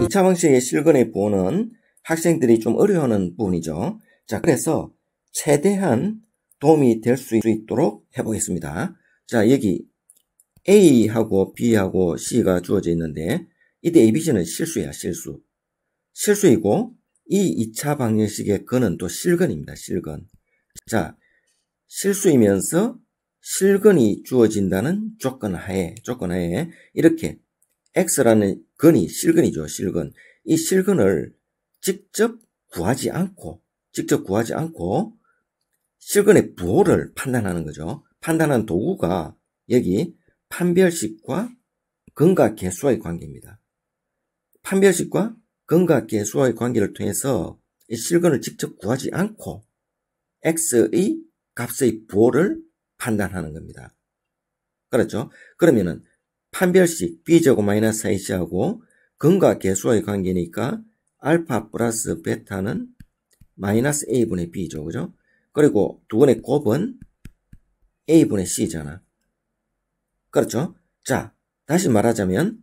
2차 방식의 실근의 부호는 학생들이 좀 어려워하는 부분이죠. 자, 그래서 최대한 도움이 될 수 있도록 해보겠습니다. 자, 여기 A하고 B하고 C가 주어져 있는데 이때 A, B, C는 실수야, 실수. 실수이고 이 2차 방정식의 근은 또 실근입니다, 실근. 자, 실수이면서 실근이 주어진다는 조건하에 이렇게 X라는 근이 실근이죠, 실근. 이 실근을 직접 구하지 않고 실근의 부호를 판단하는 거죠. 판단하는 도구가 여기 판별식과 근각계수와의 관계입니다. 판별식과 근각계수와의 관계를 통해서 이 실근을 직접 구하지 않고 X의 값의 부호를 판단하는 겁니다. 그렇죠? 그러면은 판별식 B제곱 마이너스 AC하고 근각계수와의 관계니까 알파 플러스 베타는 마이너스 A분의 B죠. 그죠? 그리고 두 번의 곱은 A분의 C잖아. 그렇죠? 자, 다시 말하자면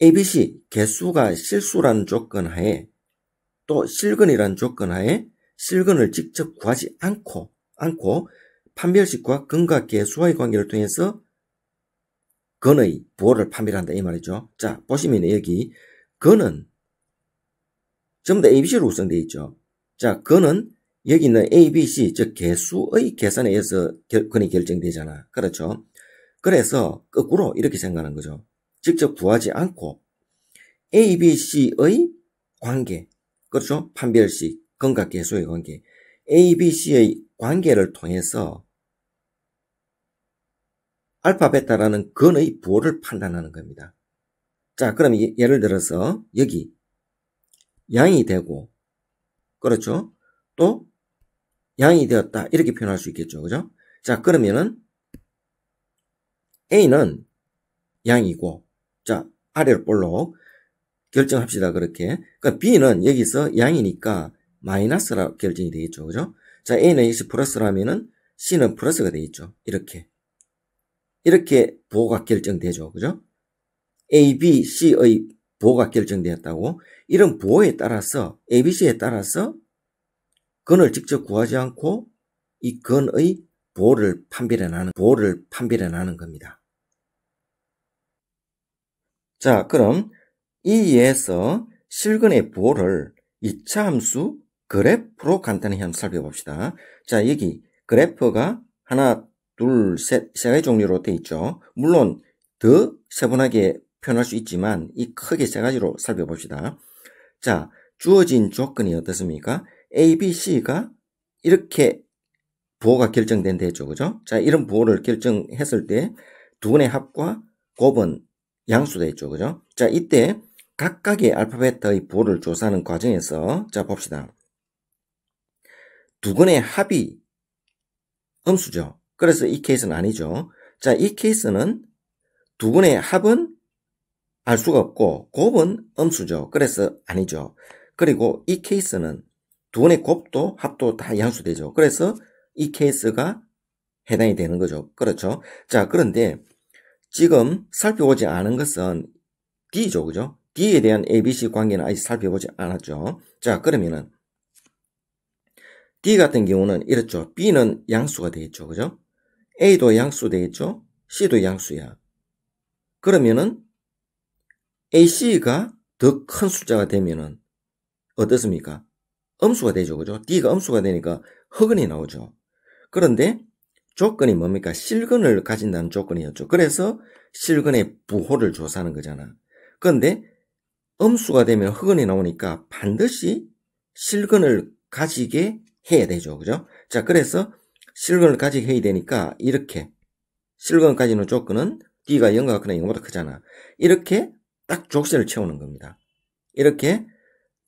ABC 개수가 실수라는 조건 하에 또 실근이라는 조건 하에 실근을 직접 구하지 않고 판별식과 근각계수와의 관계를 통해서 근의 부호를 판별한다 이 말이죠. 자, 보시면 여기 근은 전부 다 ABC로 구성되어 있죠. 자, 근은 여기 있는 ABC, 즉 개수의 계산에 의해서 근이 결정되잖아. 그렇죠? 그래서 거꾸로 이렇게 생각하는 거죠. 직접 구하지 않고 ABC의 관계, 그렇죠? 판별식, 근각계수의 관계, ABC의 관계를 통해서 알파, 베타라는 근의 부호를 판단하는 겁니다. 자, 그럼 예를 들어서 여기 양이 되고, 그렇죠? 또 양이 되었다 이렇게 표현할 수 있겠죠. 그죠? 자, 그러면은 A는 양이고, 자, 아래로 볼록 결정합시다. 그렇게. 그러니까 B는 여기서 양이니까 마이너스라 결정이 되겠죠. 그죠? 자, A는 역시 플러스라면은 C는 플러스가 되겠죠. 이렇게 부호가 결정되죠. 그죠? A, B, C의 부호가 결정되었다고. 이런 부호에 따라서 ABC에 따라서 근을 직접 구하지 않고 이 근의 부호를 판별해내는 겁니다. 자, 그럼 이에서 실근의 부호를 2차 함수 그래프로 간단히 한번 살펴봅시다. 자, 여기 그래프가 하나, 둘, 셋, 세 가지 종류로 되어 있죠. 물론 더 세분하게 표현할 수 있지만 이 크게 세 가지로 살펴봅시다. 자, 주어진 조건이 어떻습니까? A, B, C가 이렇게 부호가 결정된 데죠. 그죠? 자, 이런 부호를 결정했을 때 두 분의 합과 곱은 양수가 있죠. 그죠? 자, 이때 각각의 알파벳의 부호를 조사하는 과정에서 자, 봅시다. 두 근의 합이 음수죠. 그래서 이 케이스는 아니죠. 자, 이 케이스는 두 근의 합은 알 수가 없고 곱은 음수죠. 그래서 아니죠. 그리고 이 케이스는 두 근의 곱도 합도 다 양수되죠. 그래서 이 케이스가 해당이 되는 거죠. 그렇죠. 자, 그런데 지금 살펴보지 않은 것은 D죠. 그죠? D에 대한 ABC 관계는 아직 살펴보지 않았죠. 자, 그러면은 D 같은 경우는 이렇죠. B는 양수가 되겠죠. 그죠? A도 양수 되겠죠? C도 양수야. 그러면은 AC가 더 큰 숫자가 되면은 어떻습니까? 음수가 되죠. 그죠? D가 음수가 되니까 흑은이 나오죠. 그런데 조건이 뭡니까? 실근을 가진다는 조건이었죠. 그래서 실근의 부호를 조사하는 거잖아. 그런데 음수가 되면 흑은이 나오니까 반드시 실근을 가지게 해야 되죠. 그죠? 자, 그래서 실근을 가지게 해야 되니까 이렇게 실근을 가지는 조건은 D가 0과 같거나 0보다 크잖아. 이렇게 딱 족쇄를 채우는 겁니다. 이렇게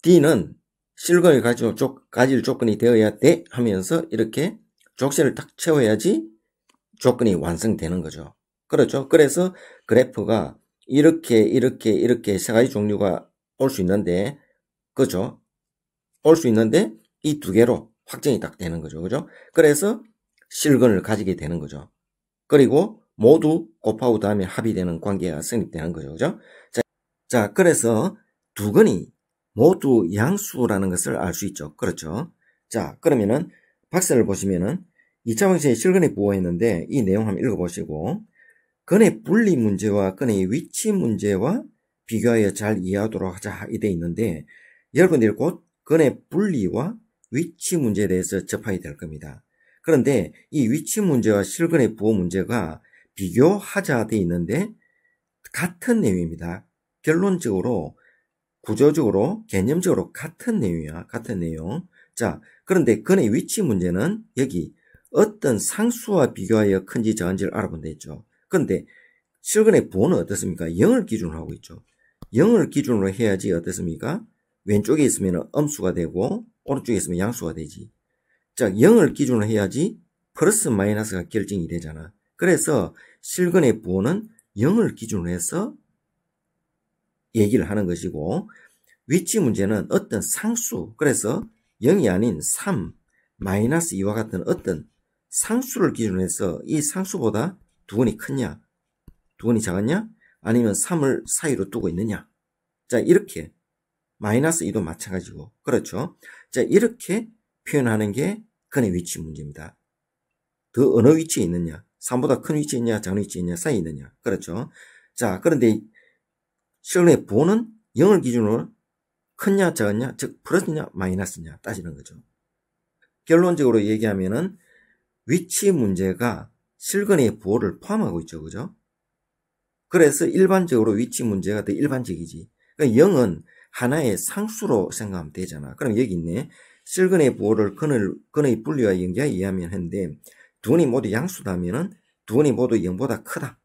D는 실근을 가질 조건이 되어야 돼 하면서 이렇게 족쇄를 딱 채워야지 조건이 완성되는 거죠. 그렇죠? 그래서 그래프가 이렇게 세 가지 종류가 올 수 있는데, 그죠? 올 수 있는데 이 두 개로 확정이 딱 되는 거죠. 그죠? 그래서 실근을 가지게 되는 거죠. 그리고 모두 곱하고 다음에 합이 되는 관계가 성립되는 거죠. 그죠? 자, 그래서 두 건이 모두 양수라는 것을 알 수 있죠. 그렇죠. 자, 그러면은 박스를 보시면은 2차 방식의 실근의 부호했는데 이 내용 한번 읽어보시고 근의 분리 문제와 근의 위치 문제와 비교하여 잘 이해하도록 하자 이 돼 있는데 여러분들이 곧 근의 분리와 위치 문제에 대해서 접하게 될 겁니다. 그런데 이 위치 문제와 실근의 부호 문제가 비교하자 돼 있는데 같은 내용입니다. 결론적으로 구조적으로 개념적으로 같은 내용이야. 같은 내용. 자, 그런데 근의 위치 문제는 여기 어떤 상수와 비교하여 큰지 작은지를 알아본다 했죠. 그런데 실근의 부호는 어떻습니까? 0을 기준으로 하고 있죠. 0을 기준으로 해야지 어떻습니까? 왼쪽에 있으면 음수가 되고 오른쪽에 있으면 양수가 되지. 자, 0을 기준으로 해야지 플러스 마이너스가 결정이 되잖아. 그래서 실근의 부호는 0을 기준으로 해서 얘기를 하는 것이고 위치 문제는 어떤 상수, 그래서 0이 아닌 3, 마이너스 2와 같은 어떤 상수를 기준으로 해서 이 상수보다 두 근이 크냐, 두 근이 작았냐, 아니면 3을 사이로 두고 있느냐. 자, 이렇게 마이너스 2도 마찬가지고, 그렇죠. 자, 이렇게 표현하는 게 근의 위치 문제입니다. 더 어느 위치에 있느냐, 3보다 큰 위치에 있냐, 작은 위치에 있냐, 사이에 있느냐. 그렇죠. 자, 그런데 실근의 부호는 0을 기준으로 크냐, 작았냐, 즉 플러스냐, 마이너스냐 따지는 거죠. 결론적으로 얘기하면은 위치 문제가 실근의 부호를 포함하고 있죠. 그죠? 그래서 일반적으로 위치 문제가 더 일반적이지. 그러니까 0은 하나의 상수로 생각하면 되잖아. 그럼 여기 있네. 실근의 부호를 근의 분리와 연계하여 이해하면 했는데 두 근이 모두 양수다면은 두 근이 모두 0보다 크다.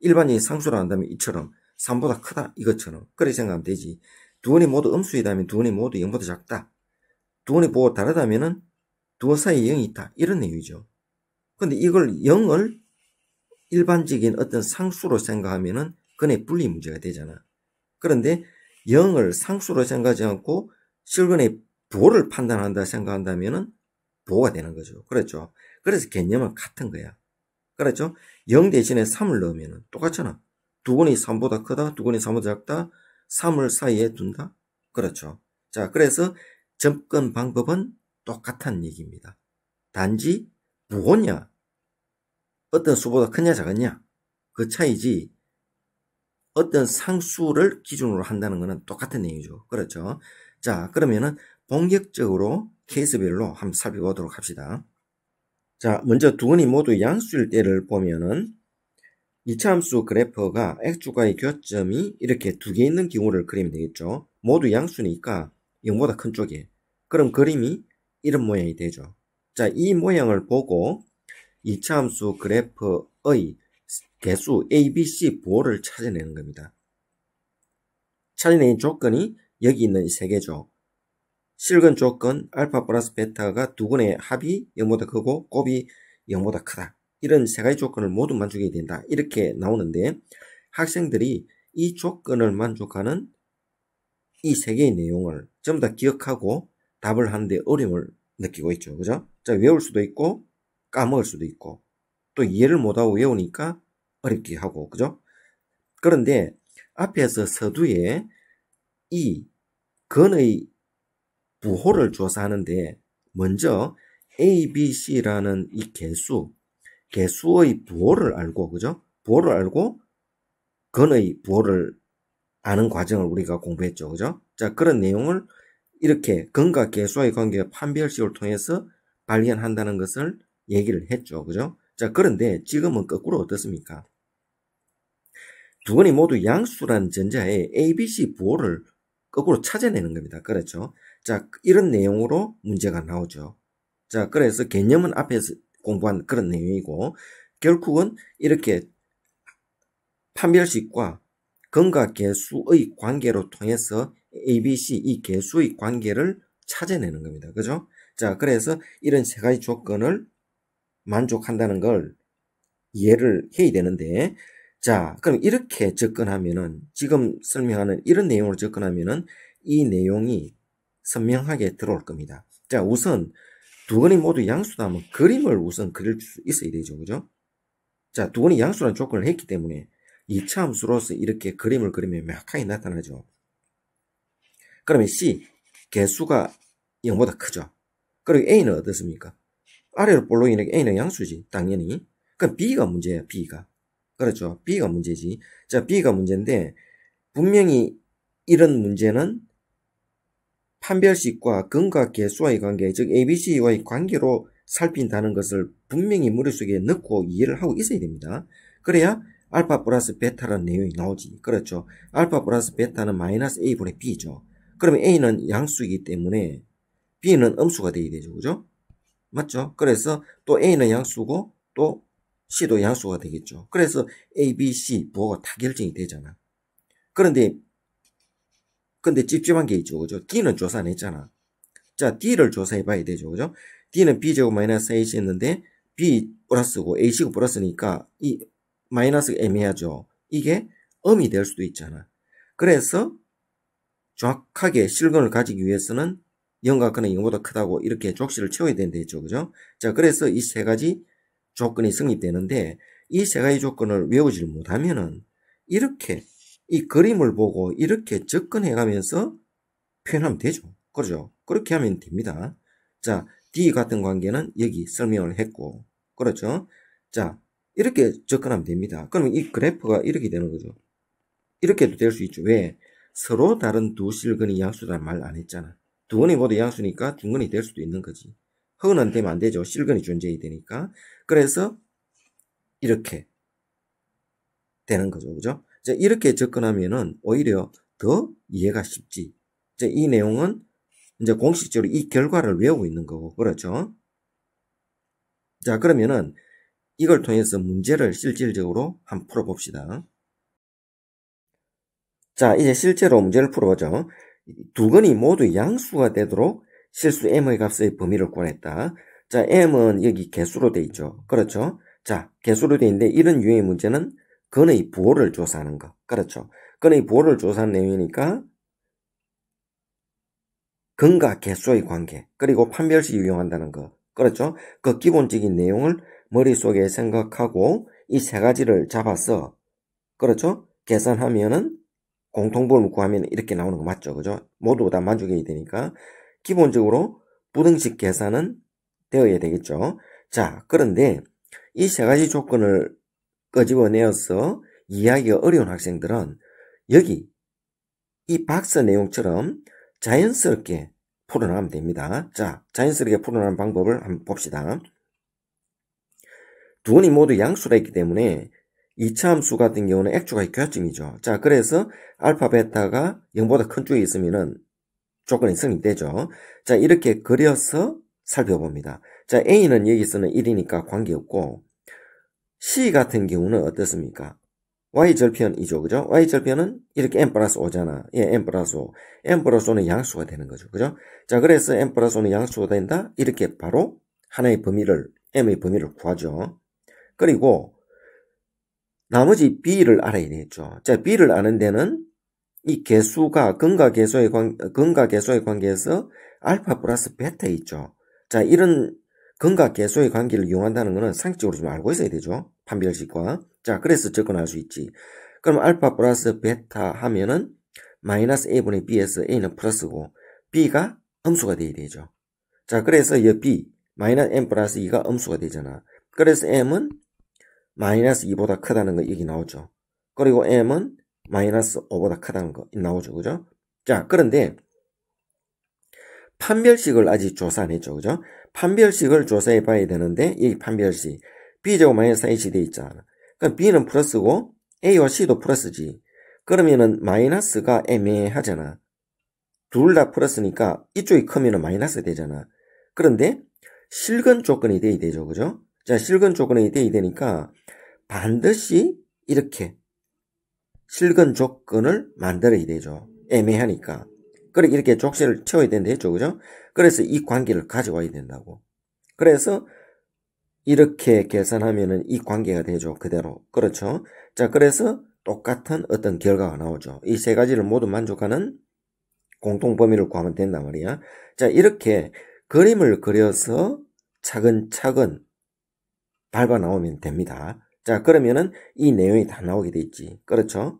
일반적인 상수로 한다면 이처럼 3보다 크다. 이것처럼. 그렇게 생각하면 되지. 두 근이 모두 음수이다면 두 근이 모두 0보다 작다. 두 근이 부호가 다르다면은 두 근 사이에 0이 있다. 이런 내용이죠. 근데 이걸 0을 일반적인 어떤 상수로 생각하면은 근의 분리 문제가 되잖아. 그런데 0을 상수로 생각하지 않고 실근의 부호를 판단한다 생각한다면은 부호가 되는 거죠. 그렇죠. 그래서 개념은 같은 거야. 그렇죠. 0 대신에 3을 넣으면은 똑같잖아. 두 근이 3보다 크다, 두 근이 3보다 작다, 3을 사이에 둔다. 그렇죠. 자, 그래서 접근 방법은 똑같다는 얘기입니다. 단지 부호냐, 어떤 수보다 크냐 작았냐 그 차이지 어떤 상수를 기준으로 한다는 것은 똑같은 내용이죠. 그렇죠. 자, 그러면은 본격적으로 케이스별로 한번 살펴보도록 합시다. 자, 먼저 두 근이 모두 양수일 때를 보면은 이차함수 그래프가 x축과의 교점이 이렇게 두 개 있는 경우를 그리면 되겠죠. 모두 양수니까 0보다 큰 쪽에. 그럼 그림이 이런 모양이 되죠. 자, 이 모양을 보고 이차함수 그래프의 개수 A, B, C 부호를 찾아내는 겁니다. 찾아내는 조건이 여기 있는 이 세 개죠. 실근 조건 알파 플러스 베타가 두 근의 합이 0보다 크고 곱이 0보다 크다. 이런 세 가지 조건을 모두 만족해야 된다. 이렇게 나오는데 학생들이 이 조건을 만족하는 이 세 개의 내용을 전부 다 기억하고 답을 하는데 어려움을 느끼고 있죠. 그죠? 자, 외울 수도 있고 까먹을 수도 있고 또 이해를 못하고 외우니까 어렵게 하고 그죠? 그런데 앞에서 서두에 이 근의 부호를 조사하는데 먼저 A, B, C라는 이 개수의 부호를 알고 그죠? 부호를 알고 근의 부호를 아는 과정을 우리가 공부했죠. 그죠? 자, 그런 내용을 이렇게 근과 개수와의 관계가 판별식을 통해서 발견한다는 것을 얘기를 했죠. 그죠? 자, 그런데 지금은 거꾸로 어떻습니까? 두 근이 모두 양수라는 전자에 A, B, C 부호를 거꾸로 찾아내는 겁니다. 그렇죠? 자, 이런 내용으로 문제가 나오죠. 자, 그래서 개념은 앞에서 공부한 그런 내용이고 결국은 이렇게 판별식과 근과 개수의 관계로 통해서 A, B, C 이 개수의 관계를 찾아내는 겁니다. 그죠? 자, 그래서 이런 세 가지 조건을 만족한다는 걸 이해를 해야 되는데 자, 그럼 이렇게 접근하면은 지금 설명하는 이런 내용으로 접근하면은 이 내용이 선명하게 들어올 겁니다. 자, 우선 두 근이 모두 양수다 하면 그림을 우선 그릴 수 있어야 되죠. 그죠? 자, 두 근이 양수라는 조건을 했기 때문에 2차 함수로서 이렇게 그림을 그리면 명확하게 나타나죠. 그러면 C, 개수가 0보다 크죠. 그리고 A는 어떻습니까? 아래로 볼록 있는 A는 양수지, 당연히. 그럼 B가 문제예요, B가. 그렇죠. B가 문제지. 자, B가 문제인데, 분명히 이런 문제는 판별식과 근과 개수와의 관계, 즉 ABC와의 관계로 살핀다는 것을 분명히 머릿속에 넣고 이해를 하고 있어야 됩니다. 그래야 알파 플러스 베타라는 내용이 나오지. 그렇죠. 알파 플러스 베타는 마이너스 A분의 B죠. 그러면 A는 양수이기 때문에 B는 음수가 되어야 되죠. 그죠? 맞죠? 그래서 또 A는 양수고 또 C도 양수가 되겠죠. 그래서 A, B, C 부호가 다 결정이 되잖아. 근데 찝찝한 게 있죠. 그죠? D는 조사 안 했잖아. 자, D를 조사해 봐야 되죠. 그죠? D는 B제곱 마이너스 AC 했는데 B 플러스고 AC고 플러스니까 이 마이너스가 애매하죠. 이게 음이 될 수도 있잖아. 그래서 정확하게 실근을 가지기 위해서는 0과 근은 0보다 크다고 이렇게 족식을 채워야 된다 했죠. 그죠? 자, 그래서 이 세 가지 조건이 성립되는데 이 세 가지 조건을 외우지를 못하면은 이렇게 이 그림을 보고 이렇게 접근해 가면서 표현하면 되죠. 그렇죠? 그렇게 하면 됩니다. 자, D 같은 관계는 여기 설명을 했고, 그렇죠? 자, 이렇게 접근하면 됩니다. 그러면 이 그래프가 이렇게 되는 거죠. 이렇게도 될 수 있죠. 왜? 서로 다른 두 실근이 양수라는 말 안 했잖아. 두 근이 모두 양수니까 두 근이 될 수도 있는 거지. 허는 되면 안 되죠. 실근이 존재해야 되니까. 그래서 이렇게 되는 거죠. 그죠? 자, 이렇게 접근하면은 오히려 더 이해가 쉽지. 자, 이 내용은 이제 공식적으로 이 결과를 외우고 있는 거고, 그렇죠? 자, 그러면은 이걸 통해서 문제를 실질적으로 한번 풀어봅시다. 자, 이제 실제로 문제를 풀어보죠. 두 근이 모두 양수가 되도록 실수 m의 값의 범위를 구하랬다. 자, m은 여기 개수로 돼 있죠. 그렇죠? 자, 개수로 돼 있는데 이런 유형의 문제는 근의 부호를 조사하는 거. 그렇죠? 근의 부호를 조사하는 내용이니까 근과 개수의 관계, 그리고 판별식을 이용한다는 거. 그렇죠? 그 기본적인 내용을 머릿속에 생각하고 이 세 가지를 잡아서, 그렇죠? 계산하면은 공통분을 구하면 이렇게 나오는 거 맞죠? 그죠? 모두 다 만족해야 되니까. 기본적으로 부등식 계산은 되어야 되겠죠? 자, 그런데 이 세 가지 조건을 끄집어내어서 이해하기가 어려운 학생들은 여기 이 박스 내용처럼 자연스럽게 풀어나가면 됩니다. 자, 자연스럽게 풀어나가는 방법을 한번 봅시다. 두 근이 모두 양수라 있기 때문에 2차 함수 같은 경우는 X축의 교합점이죠. 자, 그래서 알파, 베타가 0보다 큰 쪽에 있으면은 조건이 성립되죠. 자, 이렇게 그려서 살펴봅니다. 자, A는 여기서는 1이니까 관계없고, C 같은 경우는 어떻습니까? Y절편이죠. 그죠? Y절편은 이렇게 M 플러스 5잖아. 예, M 플러스 5. M 플러스 5는 양수가 되는 거죠. 그죠? 자, 그래서 M 플러스 5는 양수가 된다? 이렇게 바로 하나의 범위를, M의 범위를 구하죠. 그리고 나머지 B를 알아야 되겠죠. 자, B를 아는 데는 이 개수가 근과 개수의 관계에서 알파 플러스 베타 있죠. 자, 이런 근과 개수의 관계를 이용한다는 것은 상식적으로 좀 알고 있어야 되죠. 판별식과. 자, 그래서 접근할 수 있지. 그럼 알파 플러스 베타 하면은 마이너스 A분의 B에서 A는 플러스고 B가 음수가 돼야 되죠. 자, 그래서 이 B 마이너스 M 플러스 2가 음수가 되잖아. 그래서 M은 마이너스 2보다 크다는 거 여기 나오죠. 그리고 M은 마이너스 5보다 크다는 거 나오죠. 그죠? 자, 그런데 판별식을 아직 조사 안 했죠. 그죠? 판별식을 조사해 봐야 되는데 이 판별식 B제곱 마이너스 AC 돼 있잖아. 그럼 B는 플러스고 A와 C도 플러스지. 그러면은 마이너스가 애매하잖아. 둘 다 플러스니까 이쪽이 크면은 마이너스 되잖아. 그런데 실근 조건이 돼야 되죠. 그죠? 자, 실근 조건이 돼야 되니까 반드시 이렇게 실근 조건을 만들어야 되죠. 애매하니까. 그래, 이렇게 족쇄를 채워야 된다 했죠. 그죠? 그래서 이 관계를 가져와야 된다고. 그래서 이렇게 계산하면은 이 관계가 되죠. 그대로. 그렇죠? 자, 그래서 똑같은 어떤 결과가 나오죠. 이 세 가지를 모두 만족하는 공통범위를 구하면 된단 말이야. 자, 이렇게 그림을 그려서 차근차근 밟아 나오면 됩니다. 자, 그러면은 이 내용이 다 나오게 돼 있지. 그렇죠?